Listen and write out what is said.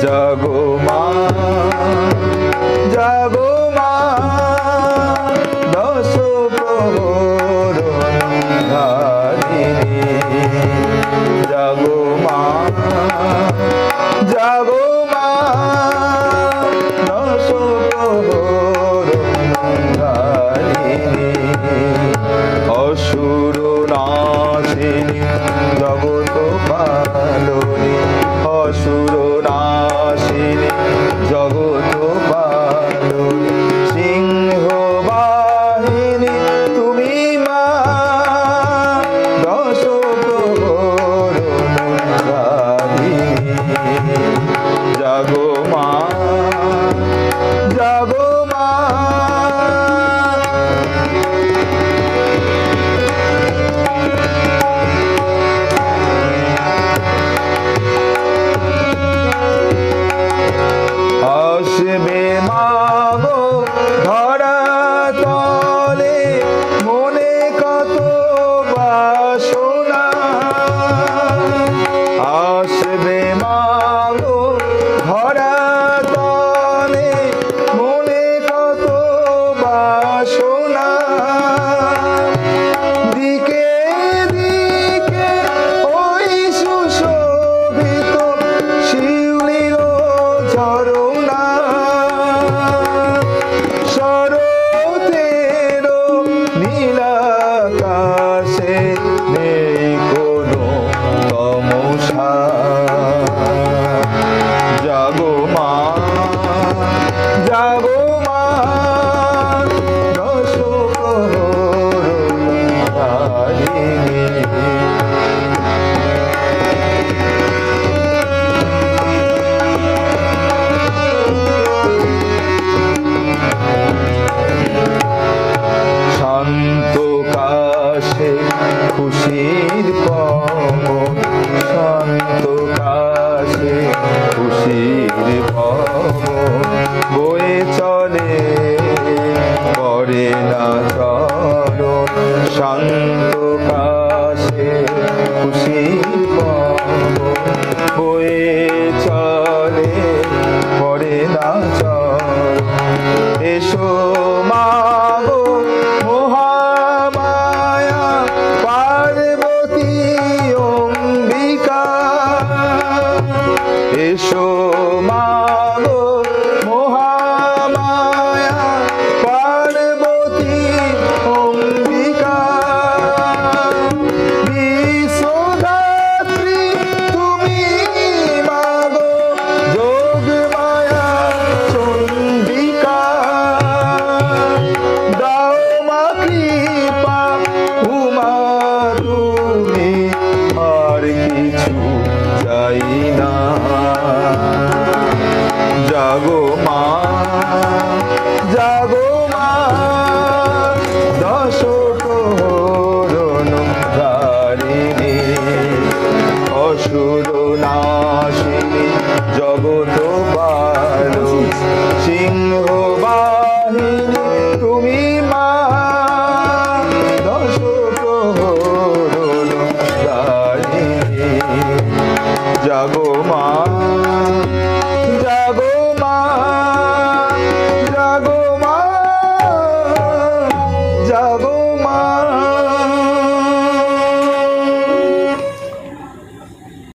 জাগো মা জাগো মা দশ প্রহর ধারিণী জাগো মা জাগো মা দশ প্রহর ধারিণী অসুর নাশিনী জগৎ পালনী অসুর নাশিনী জগৎ পালনী সিংহ বাহিনী তুমি মা দশ প্রহর ধারিণী জাগো মা জাগো মা আসবে মাগো ধরা তলে মনে কত বাসনা আসবে মাগো ধরা তলে মনে কত বাসনা দিকে দিকে ওই সুশোভিত শিউলির ঝরনা শরতের নীলাকাশে নেই কোনো তমসা জাগো মা জাগো মা দশ প্রহর ধারিণী শান্ত কাশে খুশির পবন শান্ত কাশে খুশির পবন বয়ে চলে পরে না চরণ শান্ত কাশে খুশির পবন বয়ে চলে পরে না চরণ এসো মাগো মহামায়া পার্বতী অম্বিকা এসো মাগো মহামায়া পার্বতী অম্বিকা বিশ্বধাত্রী তুমি মাগো যোগমায়া চণ্ডিকা দাও মা কৃপা উমা তুমি আর কিছু চাই না জাগো মা জাগো মা দশ প্রহর ধারিণী অসুর নাশিনী জগৎ পালনী সিংহ বাহিনী তুমি মা দশ প্রহর ধারিণী জাগো মা জাগো